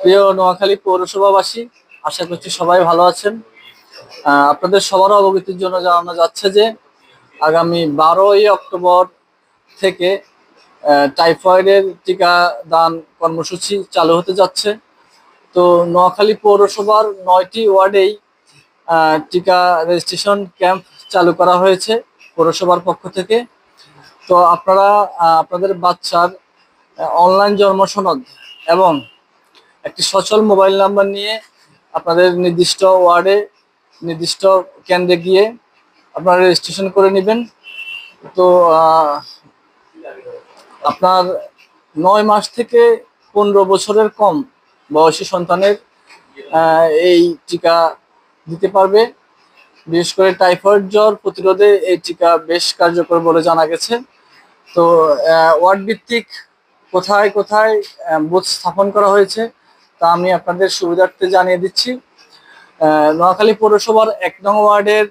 প্রিয় নোয়াখালী পৌরসভাবাসী, আশা করছি সবাই ভালো আছেন। আপনাদের সবার অবগতির জন্য জানানো যাচ্ছে যে আগামী 12ই অক্টোবর থেকে টাইফয়েডের টিকা দান কর্মসূচি চালু হতে যাচ্ছে। তো নোয়াখালী পৌরসভার 9টি ওয়ার্ডেই টিকা রেজিস্ট্রেশন ক্যাম্প চালু করা হয়েছে পৌরসভার পক্ষ থেকে। তো আপনারা আপনাদের বাচ্চার অনলাইন জন্ম সনদ এবং একটি সচল মোবাইল নাম্বার নিয়ে আপনাদের নির্দিষ্ট ওয়ার্ডে নির্দিষ্ট কেন্দ্রে গিয়ে আপনারা রেজিস্ট্রেশন করে নেবেন। তো আপনার 9 মাস থেকে 15 বছরের কম বয়সী সন্তানের এই টিকা দিতে পারবে। বিশেষ করে টাইফয়েড জ্বর প্রতিরোধে এই টিকা বেশ কার্যকর বলে জানা গেছে। তো ওয়ার্ড ভিত্তিক কোথায় কোথায় বুথ স্থাপন করা হয়েছে তা আমি আপনাদের সুবিধার্থে জানিয়ে দিচ্ছি। নোয়াখালী পৌরসভার 1 নং ওয়ার্ডের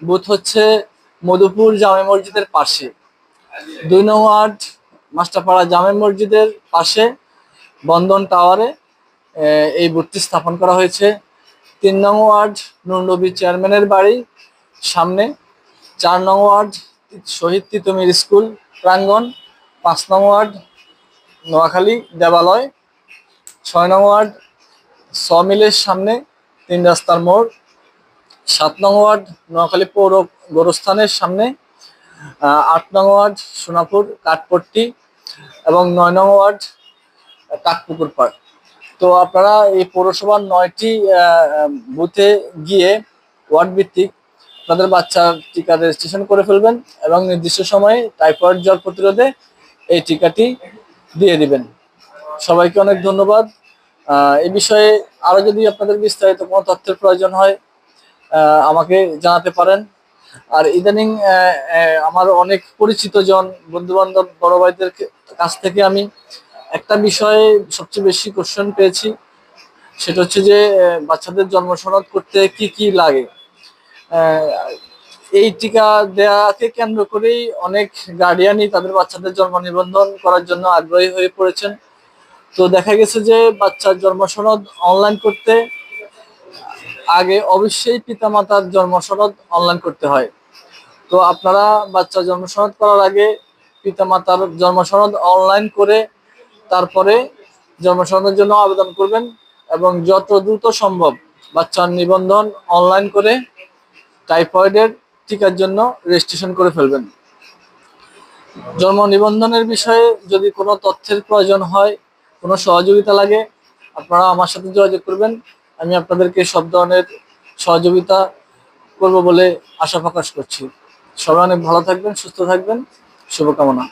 বুথ হচ্ছে মধুপুর জামে মসজিদের পাশে, 2 নং ওয়ার্ড মাস্টারপাড়া জামে মসজিদের পাশে বন্ধন টাওয়ারে এই বুথটি স্থাপন করা হয়েছে। 3 নং ওয়ার্ড নুরনবী চেয়ারম্যানের বাড়ি সামনে, 4 নং ওয়ার্ড শহীদ তিতুমির স্কুল প্রাঙ্গণ, 5 নং ওয়ার্ড নোয়াখালী দেবালয়, 6 নং ওয়ার্ড সমিলের সামনে 3 রাস্তার মোড়, 7 নং ওয়ার্ড নোয়াখালী পৌর গোরস্থানের সামনে, 8 নং ওয়ার্ড সোনাপুর কাঠপট্টি এবং 9 নং ওয়ার্ড কাঠপুকুর পাড়। তো আপনারা এই পৌরসভার 9টি বুথে গিয়ে ওয়ার্ড ভিত্তিক আপনাদের বাচ্চার টিকা রেজিস্ট্রেশন করে ফেলবেন এবং নির্দিষ্ট সময়ে টাইফয়েড জ্বর প্রতিরোধে এই টিকাটি দিয়ে দিবেন। সবাইকে অনেক ধন্যবাদ। এই বিষয়ে আরো যদি আপনাদের বিস্তারিত কোনো তথ্যের প্রয়োজন হয় আমাকে জানাতে পারেন। আর ইদানিং আমার অনেক পরিচিত জন, বন্ধু বান্ধব, বড় ভাইদের কাছ থেকে আমি একটা বিষয়ে সবচেয়ে বেশি কোশ্চেন পেয়েছি, সেটা হচ্ছে যে বাচ্চাদের জন্ম সনদ করতে কি কি লাগে। এই টিকা দেওয়াকে কেন্দ্র করেই অনেক গার্ডিয়ানই তাদের বাচ্চাদের জন্ম নিবন্ধন করার জন্য আগ্রহী হয়ে পড়েছেন। তো দেখা গেছে যে বাচ্চার জন্ম সনদ অনলাইন করতে আগে অবশ্যই পিতামাতার জন্ম সনদ অনলাইন করতে হয়। তো আপনারা বাচ্চার জন্ম সনদ করার আগে পিতামাতার জন্ম সনদ অনলাইন করে তারপরে জন্ম সনদের জন্য আবেদন করবেন এবং যত দ্রুত সম্ভব বাচ্চার নিবন্ধন অনলাইন করে টাইফয়েডের টিকার জন্য রেজিস্ট্রেশন করে ফেলবেন। জন্ম নিবন্ধনের বিষয়ে যদি কোনো তথ্যের প্রয়োজন হয়, কোনো সহযোগিতা লাগে, আপনারা আমার সাথে যোগাযোগ করবেন। আমি আপনাদেরকে সব ধরনের সহযোগিতা করব বলে আশা প্রকাশ করছি। সবাই অনেক ভালো থাকবেন, সুস্থ থাকবেন, শুভকামনা।